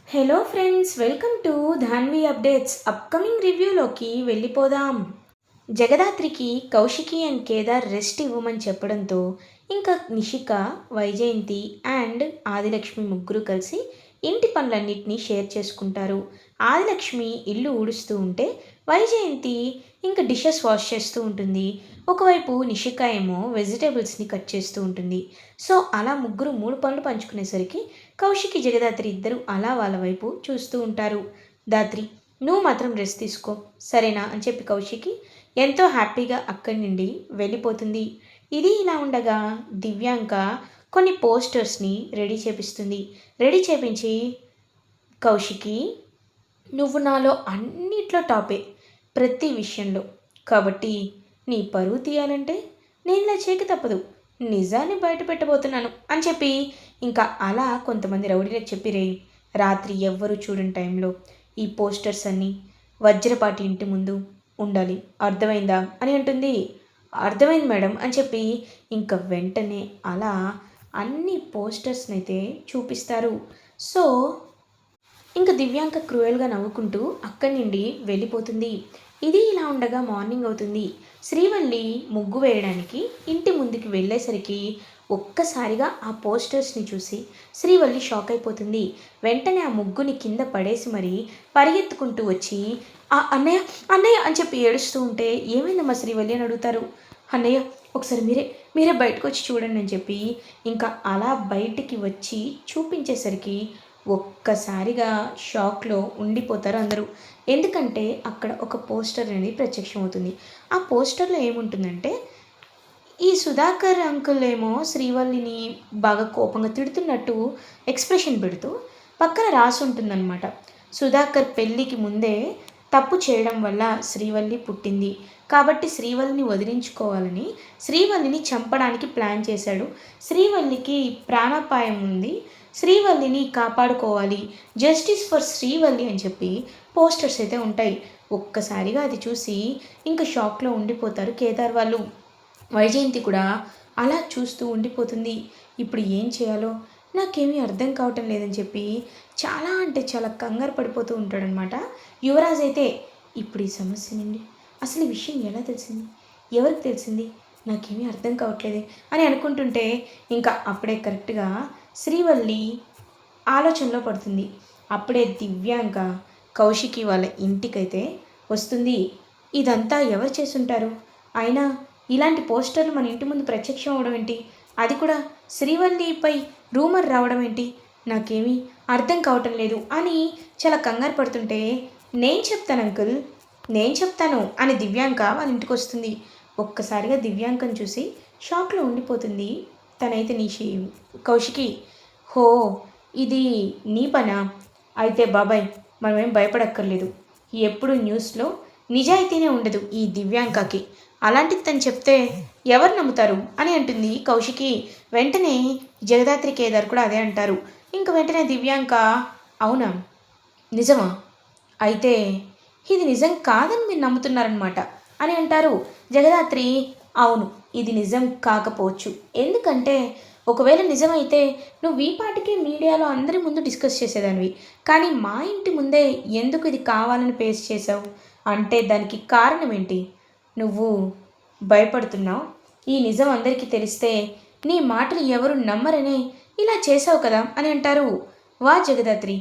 Hello friends, welcome to Dhanvi updates. Upcoming రివ్యూలోకి వెళ్ళిపోదాం. జగదాత్రికి కౌశికి అండ్ కేదార్ రెస్ట్ ఇవ్వమని చెప్పడంతో ఇంకా నిషిక, వైజయంతి అండ్ ఆదిలక్ష్మి ముగ్గురు కలిసి ఇంటి పనులన్నింటినీ షేర్ చేసుకుంటారు. ఆదిలక్ష్మి ఇల్లు ఊడుస్తూ ఉంటే వైజయంతి ఇంకా డిషెస్ వాష్ చేస్తూ ఉంటుంది. ఒకవైపు నిషిక ఏమో వెజిటేబుల్స్ని కట్ చేస్తూ ఉంటుంది. సో అలా ముగ్గురు మూడు పనులు పంచుకునేసరికి కౌశికి, జగదాత్రి ఇద్దరు అలా వాళ్ళ వైపు చూస్తూ ఉంటారు. దాత్రి, నువ్వు మాత్రం రెస్ట్ తీసుకో సరేనా అని చెప్పి కౌశికి ఎంతో హ్యాపీగా అక్కడి నుండి వెళ్ళిపోతుంది. ఇది ఇలా ఉండగా దివ్యాంక కొన్ని పోస్టర్స్ని రెడీ చేపిస్తుంది. రెడీ చేపించి, కౌశికి, నువ్వు నాలో అన్నిట్లో టాపే ప్రతి విషయంలో, కాబట్టి నీ పరువు తీయాలంటే నేను ఇలా చేయక తప్పదు, నిజాన్ని బయట పెట్టబోతున్నాను అని చెప్పి ఇంకా అలా కొంతమంది రౌడీలకు చెప్పి రే, రాత్రి ఎవ్వరూ చూడని టైంలో ఈ పోస్టర్స్ అన్నీ వజ్రపాటి ఇంటి ముందు ఉండాలి, అర్థమైందా అని అంటుంది. అర్థమైంది మేడం అని చెప్పి ఇంకా వెంటనే అలా అన్ని పోస్టర్స్ని అయితే చూపిస్తారు. సో ఇంకా దివ్యాంక క్రూయల్గా నవ్వుకుంటూ అక్కడి నుండి వెళ్ళిపోతుంది. ఇది ఇలా ఉండగా మార్నింగ్ అవుతుంది. శ్రీవల్లి ముగ్గు వేయడానికి ఇంటి ముందుకి వెళ్ళేసరికి ఒక్కసారిగా ఆ పోస్టర్స్ని చూసి శ్రీవల్లి షాక్ అయిపోతుంది. వెంటనే ఆ ముగ్గుని కింద పడేసి మరీ పరిగెత్తుకుంటూ వచ్చి ఆ అన్నయ్య అన్నయ్య అని చెప్పి ఏడుస్తూ ఉంటే ఏమైందమ్మా శ్రీవల్లి అని అడుగుతారు. అన్నయ్య ఒకసారి మీరే బయటకు వచ్చి చూడండి అని చెప్పి ఇంకా అలా బయటికి వచ్చి చూపించేసరికి ఒక్కసారిగా షాక్లో ఉండిపోతారు అందరూ. ఎందుకంటే అక్కడ ఒక పోస్టర్ అనేది ప్రత్యక్షమవుతుంది. ఆ పోస్టర్లో ఏముంటుందంటే ఈ సుధాకర్ అంకుల్ ఏమో శ్రీవల్లిని బాగా కోపంగా తిడుతున్నట్టు ఎక్స్ప్రెషన్ పెడుతూ పక్కన రాసి ఉంటుందన్నమాట. సుధాకర్ పెళ్ళికి ముందే తప్పు చేయడం వల్ల శ్రీవల్లి పుట్టింది, కాబట్టి శ్రీవల్లిని వదిలించుకోవాలని శ్రీవల్లిని చంపడానికి ప్లాన్ చేశాడు. శ్రీవల్లికి ప్రాణాపాయం ఉంది, శ్రీవల్లిని కాపాడుకోవాలి, జస్టిస్ ఫర్ శ్రీవల్లి అని చెప్పి పోస్టర్స్ అయితే ఉంటాయి. ఒక్కసారిగా అది చూసి ఇంకా షాక్లో ఉండిపోతారు కేదార్ వాళ్ళు. వైజయంతి కూడా అలా చూస్తూ ఉండిపోతుంది. ఇప్పుడు ఏం చేయాలో నాకేమీ అర్థం కావటం లేదని చెప్పి చాలా అంటే చాలా కంగారు పడిపోతూ ఉంటాడనమాట. యువరాజ్ అయితే ఇప్పుడు ఈ సమస్య నుండి అసలు ఈ విషయం ఎలా తెలిసింది, ఎవరికి తెలిసింది, నాకేమీ అర్థం కావట్లేదే అని అనుకుంటుంటే ఇంకా అప్పుడే కరెక్ట్గా శ్రీవల్లి ఆలోచనలో పడుతుంది. అప్పుడే దివ్యాంక కౌశికి వాళ్ళ ఇంటికైతే వస్తుంది. ఇదంతా ఎవరు చేసుంటారు, అయినా ఇలాంటి పోస్టర్లు మన ఇంటి ముందు ప్రత్యక్షం అవడం ఏంటి, అది కూడా శ్రీవల్లిపై రూమర్ రావడం ఏంటి, నాకేమీ అర్థం కావటం లేదు అని చాలా కంగారు పడుతుంటే నేను చెప్తాను అంకుల్, నేను చెప్తాను అని దివ్యాంక వాళ్ళ ఇంటికి వస్తుంది. ఒక్కసారిగా దివ్యాంకను చూసి షాక్లో ఉండిపోతుంది తనైతే కౌశికి. హో, ఇది నీ పనా, అయితే బాబాయ్ మనమేం భయపడక్కర్లేదు, ఎప్పుడు న్యూస్లో నిజాయితీనే ఉండదు ఈ దివ్యాంకకి, అలాంటిది తను చెప్తే ఎవరు నమ్ముతారు అని అంటుంది కౌశికి. వెంటనే జగదాత్రి, కేదార్ కూడా అదే అంటారు. ఇంక వెంటనే దివ్యాంక అవునా, నిజమా, అయితే ఇది నిజం కాదని మీరు నమ్ముతున్నారనమాట అని అంటారు. జగదాత్రి అవును, ఇది నిజం కాకపోవచ్చు, ఎందుకంటే ఒకవేళ నిజమైతే నువ్వు ఈ పాటికే మీడియాలో అందరి ముందు డిస్కస్ చేసేదానివి, కానీ మా ఇంటి ముందే ఎందుకు ఇది కావాలని పేస్ చేసావు అంటే దానికి కారణం ఏంటి, నువ్వు భయపడుతున్నావు, ఈ నిజం అందరికీ తెలిస్తే నీ మాటలు ఎవరు నమ్మరనే ఇలా చేసావు కదా అని అంటారు. వా జగదాత్రి,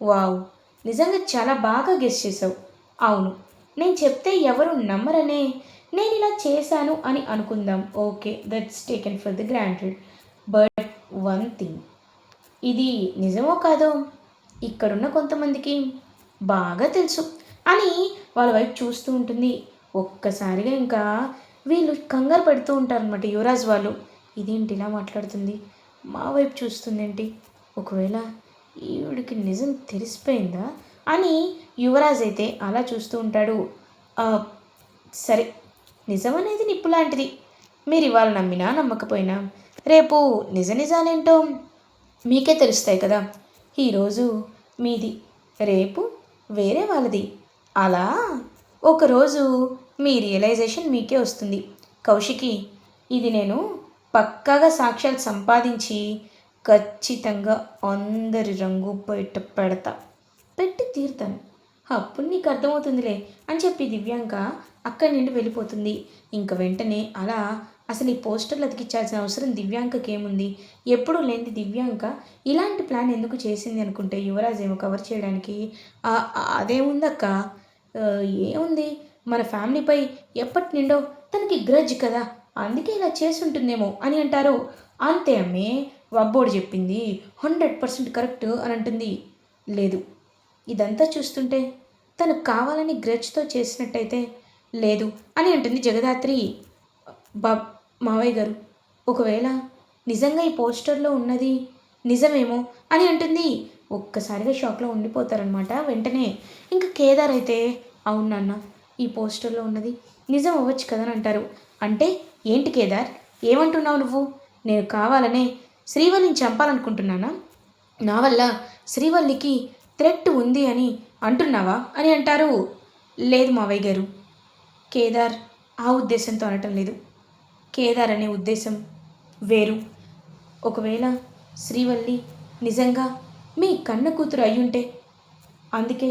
వావ్, నిజంగా చాలా బాగా గెస్ చేసావు. అవును, నేను చెప్తే ఎవరు నమ్మరనే నేను ఇలా చేశాను అని అనుకుందాం, okay, that's taken for the granted, but one thing, ఇది నిజమో కాదో ఇక్కడున్న కొంతమందికి బాగా తెలుసు అని వాళ్ళ వైపు చూస్తూ ఉంటుంది. ఒక్కసారిగా ఇంకా వీళ్ళు కంగారు పెడుతూ ఉంటారనమాట యువరాజ్ వాళ్ళు. ఇదేంటి ఇలా మాట్లాడుతుంది, మా వైపు చూస్తుందేంటి, ఒకవేళ ఈవిడికి నిజం తెలిసిపోయిందా అని యువరాజ్ అయితే అలా చూస్తూ ఉంటాడు. సరే, నిజం అనేది నిప్పు లాంటిది, మీరు ఇవాళ నమ్మినా నమ్మకపోయినా రేపు నిజాలేంటో మీకే తెలుస్తాయి కదా, ఈరోజు మీది, రేపు వేరే వాళ్ళది, అలా ఒకరోజు మీ రియలైజేషన్ మీకే వస్తుంది. కౌశికి, ఇది నేను పక్కాగా సాక్ష్యాలు సంపాదించి ఖచ్చితంగా అందరి రంగు బయట పెడతా. పెట్టి తీరుతాను. అప్పుడు నీకు అర్థమవుతుందిలే అని చెప్పి దివ్యాంక అక్కడి నుండి వెళ్ళిపోతుంది. ఇంక వెంటనే అలా అసలు ఈ పోస్టర్లు అతికించాల్సిన అవసరం దివ్యాంకకి ఏముంది? ఎప్పుడూ లేనిది దివ్యాంక ఇలాంటి ప్లాన్ ఎందుకు చేసింది అనుకుంటే యువరాజ్ ఏమో కవర్ చేయడానికి అదేముందక్క, ఏముంది, మన ఫ్యామిలీపై ఎప్పటి నుండో తనకి గ్రడ్జ్ కదా, అందుకే ఇలా చేసుంటుందేమో అని అంటారు. అంతే అమ్మే, వబ్బోడు చెప్పింది 100% కరెక్ట్ అని అంటుంది. లేదు, ఇదంతా చూస్తుంటే తను కావాలని గ్రడ్జ్తో చేసినట్టయితే లేదు అని అంటుంది జగదాత్రి. బాబ్ మావయ్య గారు, ఒకవేళ నిజంగా ఈ పోస్టర్లో ఉన్నది నిజమేమో అని అంటుంది. ఒక్కసారిగా షాక్లో ఉండిపోతారనమాట. వెంటనే ఇంకా కేదార్ అయితే అవును నాన్న, ఈ పోస్టర్లో ఉన్నది నిజం అవ్వచ్చు కదని అంటారు. అంటే ఏంటి కేదార్, ఏమంటున్నావు నువ్వు? నేను కావాలనే శ్రీవల్లిని చంపాలనుకుంటున్నానా? నా వల్ల శ్రీవల్లికి థ్రెట్ ఉంది అని అంటున్నావా అని అంటారు. లేదు మావయ్య గారు, కేదార్ ఆ ఉద్దేశంతో అనటం లేదు. కేదార్ అనే ఉద్దేశం వేరు. ఒకవేళ శ్రీవల్లి నిజంగా మీ కన్న కూతురు అయ్యుంటే, అందుకే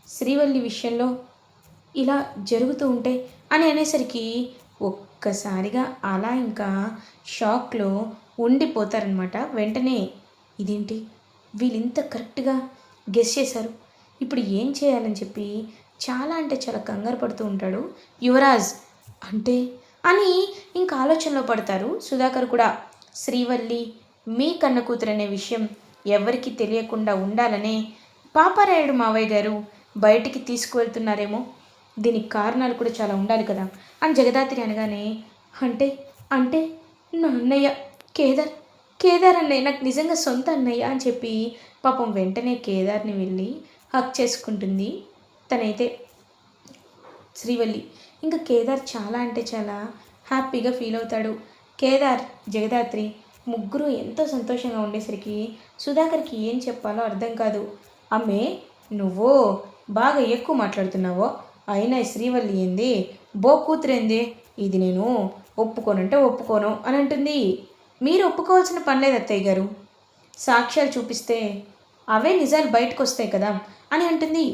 శ్రీవల్లి విషయంలో ఇలా జరుగుతూ ఉంటే అని అనేసరికి ఒక్కసారిగా అలా ఇంకా షాక్లో ఉండిపోతారనమాట. వెంటనే ఇదేంటి, వీళ్ళింత కరెక్ట్గా గెస్ చేశారు, ఇప్పుడు ఏం చేయాలని చెప్పి చాలా అంటే చాలా కంగారు పడుతూ ఉంటాడు యువరాజ్. అంటే అని ఇంకా ఆలోచనలో పడతారు సుధాకర్ కూడా. శ్రీవల్లి మీ కన్న కూతురు అనే విషయం ఎవరికి తెలియకుండా ఉండాలనే పాపారాయుడు మావయ్య గారు బయటికి తీసుకువెళ్తున్నారేమో, దీనికి కారణాలు కూడా చాలా ఉండాలి కదా అని జగదాత్రి అనగానే, అంటే అంటే నా అన్నయ్య కేదార్, కేదార్ అన్నయ్య నాకు నిజంగా సొంత అన్నయ్య అని చెప్పి పాపం వెంటనే కేదార్ని వెళ్ళి హక్ చేసుకుంటుంది తనైతే శ్రీవల్లి. ఇంకా కేదార్ చాలా అంటే చాలా హ్యాపీగా ఫీల్ అవుతాడు. కేదార్, జగదాత్రి ముగ్గురు ఎంతో సంతోషంగా ఉండేసరికి సుధాకర్కి ఏం చెప్పాలో అర్థం కాదు. అమ్మే, నువ్వు బాగా ఎక్కువ మాట్లాడుతున్నావో, అయినా శ్రీవల్లి ఏంది, బో కూతురేంది, ఇది నేను ఒప్పుకోనంటే ఒప్పుకోను అని అంటుంది. మీరు ఒప్పుకోవాల్సిన పని లేదు అత్తయ్య గారు, సాక్ష్యాలు చూపిస్తే అవే నిజాలు బయటకు వస్తాయి కదా అని అంటుంది.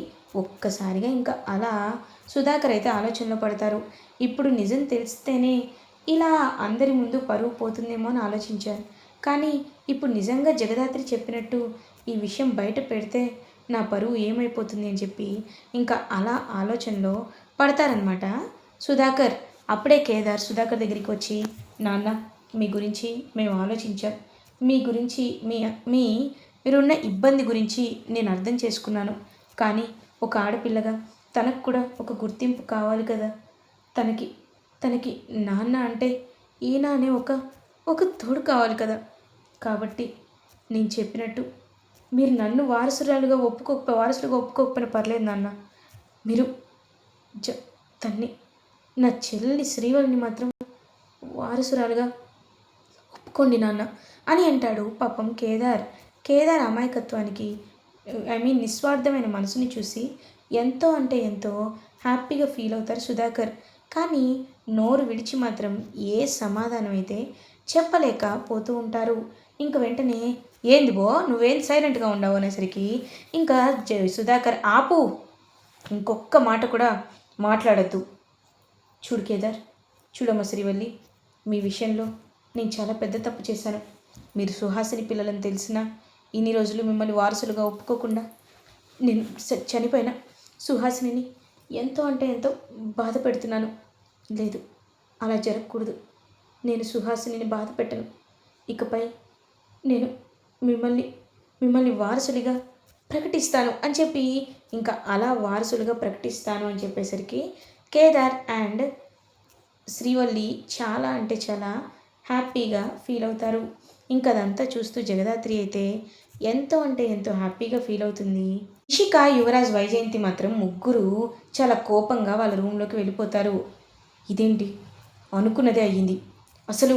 ఒక్కసారిగా ఇంకా అలా సుధాకర్ అయితే ఆలోచనలో పడతారు. ఇప్పుడు నిజం తెలిస్తేనే ఇలా అందరి ముందు పరువు పోతుందేమో అని ఆలోచించారు. కానీ ఇప్పుడు నిజంగా జగదాత్రి చెప్పినట్టు ఈ విషయం బయట పెడితే నా పరువు ఏమైపోతుంది అని చెప్పి ఇంకా అలా ఆలోచనలో పడతారనమాట సుధాకర్. అప్పుడే కేదార్ సుధాకర్ దగ్గరికి వచ్చి, నాన్న మీ గురించి మేము ఆలోచించాం, మీ గురించి మీరున్న ఇబ్బంది గురించి నేను అర్థం చేసుకున్నాను. కానీ ఒక ఆడపిల్లగా తనకు కూడా ఒక గుర్తింపు కావాలి కదా, తనకి నాన్న అంటే ఈయన అనే ఒక తోడు కావాలి కదా. కాబట్టి నేను చెప్పినట్టు మీరు నన్ను వారసులుగా ఒప్పుకోకపోయినా పర్లేదు నాన్న, మీరు తన్ని, నా చెల్లి శ్రీవల్లిని మాత్రం వారసురాలుగా ఒప్పుకోండి నాన్న అని అంటాడు. పాపం కేదార్ అమాయకత్వానికి, నిస్వార్థమైన మనసుని చూసి ఎంతో అంటే ఎంతో హ్యాపీగా ఫీల్ అవుతారు సుధాకర్. కానీ నోరు విడిచి మాత్రం ఏ సమాధానం అయితే చెప్పలేక పోతూ ఉంటారు. ఇంక వెంటనే ఏంది బో నువ్వేం సైలెంట్గా ఉండవు అనేసరికి ఇంకా సుధాకర్, ఆపు, ఇంకొక్క మాట కూడా మాట్లాడద్దు. చూడు కేదార్, చూడమ్మ శ్రీవల్లి, మీ విషయంలో నేను చాలా పెద్ద తప్పు చేశాను. మీరు సుహాసిని పిల్లలని తెలిసినా ఇన్ని రోజులు మిమ్మల్ని వారసులుగా ఒప్పుకోకుండా నేను చనిపోయిన సుహాసిని ఎంతో అంటే ఎంతో బాధ పెడుతున్నాను. లేదు, అలా జరగకూడదు. నేను సుహాసిని బాధ పెట్టను. ఇకపై నేను మిమ్మల్ని వారసులుగా ప్రకటిస్తాను అని చెప్పి ఇంకా అలా వారసులుగా ప్రకటిస్తాను అని చెప్పేసరికి కేదార్ అండ్ శ్రీవల్లి చాలా అంటే చాలా హ్యాపీగా ఫీల్ అవుతారు. ఇంకా అదంతా చూస్తూ జగదాత్రి అయితే ఎంతో అంటే ఎంతో హ్యాపీగా ఫీల్ అవుతుంది. నిషిక, యువరాజ్, వైజయంతి మాత్రం ముగ్గురు చాలా కోపంగా వాళ్ళ రూమ్లోకి వెళ్ళిపోతారు. ఇదేంటి, అనుకున్నదే అయ్యింది, అసలు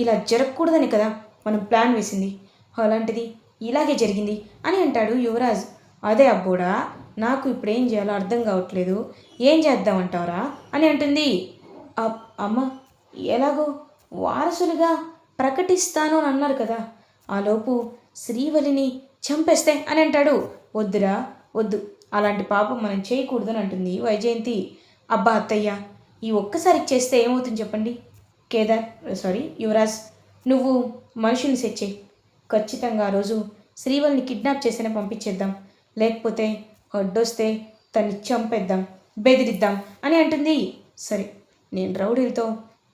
ఇలా జరగకూడదని కదా మనం ప్లాన్ వేసింది, అలాంటిది ఇలాగే జరిగింది అని అంటాడు యువరాజ్. అదే అబ్బోడా, నాకు ఇప్పుడు ఏం చేయాలో అర్థం కావట్లేదు, ఏం చేద్దామంటావరా అని అంటుంది. అమ్మ, ఎలాగో వారసులుగా ప్రకటిస్తాను అని అన్నారు కదా, ఆలోపు శ్రీవల్లిని చంపేస్తే అని అంటాడు. వద్దురా, వద్దు, అలాంటి పాపం మనం చేయకూడదని అంటుంది వైజయంతి. అబ్బా అత్తయ్య, ఈ ఒక్కసారికి చేస్తే ఏమవుతుంది చెప్పండి. కేదార్, సారీ యువరాజ్, నువ్వు మనుషుల్ని సెట్ చేయి. ఖచ్చితంగా ఆ రోజు శ్రీవల్ని కిడ్నాప్ చేసినా పంపించేద్దాం, లేకపోతే అడ్డొస్తే తన్ని చంపేద్దాం, బెదిరిద్దాం అని అంటుంది. సరే, నేను రౌడీలతో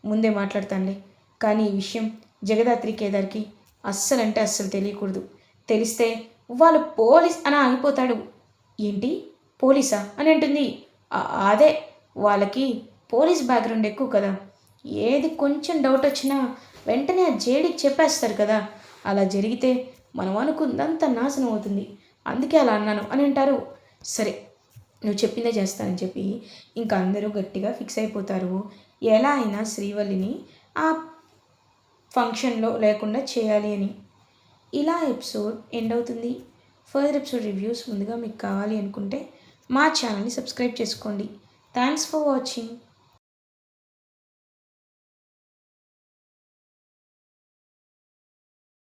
ముందే మాట్లాడతానులే, కానీ ఈ విషయం జగదాత్రి కేదార్కి అస్సలంటే అస్సలు తెలియకూడదు. తెలిస్తే వాళ్ళు పోలీస్ అని ఆగిపోతాడు. ఏంటి, పోలీసా అని అంటుంది. అదే, వాళ్ళకి పోలీస్ బ్యాక్గ్రౌండ్ ఎక్కువ కదా, ఏది కొంచెం డౌట్ వచ్చినా వెంటనే ఆ జేడీకి చెప్పేస్తారు కదా. అలా జరిగితే మనం అనుకుందంతా నాశనం అవుతుంది. అందుకే అలా అన్నాను అని అంటారు. సరే, నువ్వు చెప్పిందే చేస్తానని చెప్పి ఇంకా అందరూ గట్టిగా ఫిక్స్ అయిపోతారు. ఎలా అయినా శ్రీవల్లిని ఆ ఫంక్షన్లో లేకుండా చేయాలి అని. ఇలా ఎపిసోడ్ ఎండ్ అవుతుంది. ఫర్దర్ ఎపిసోడ్ రివ్యూస్ ముందుగా మీకు కావాలి అనుకుంటే మా ఛానల్ని సబ్స్క్రైబ్ చేసుకోండి. Thanks for watching.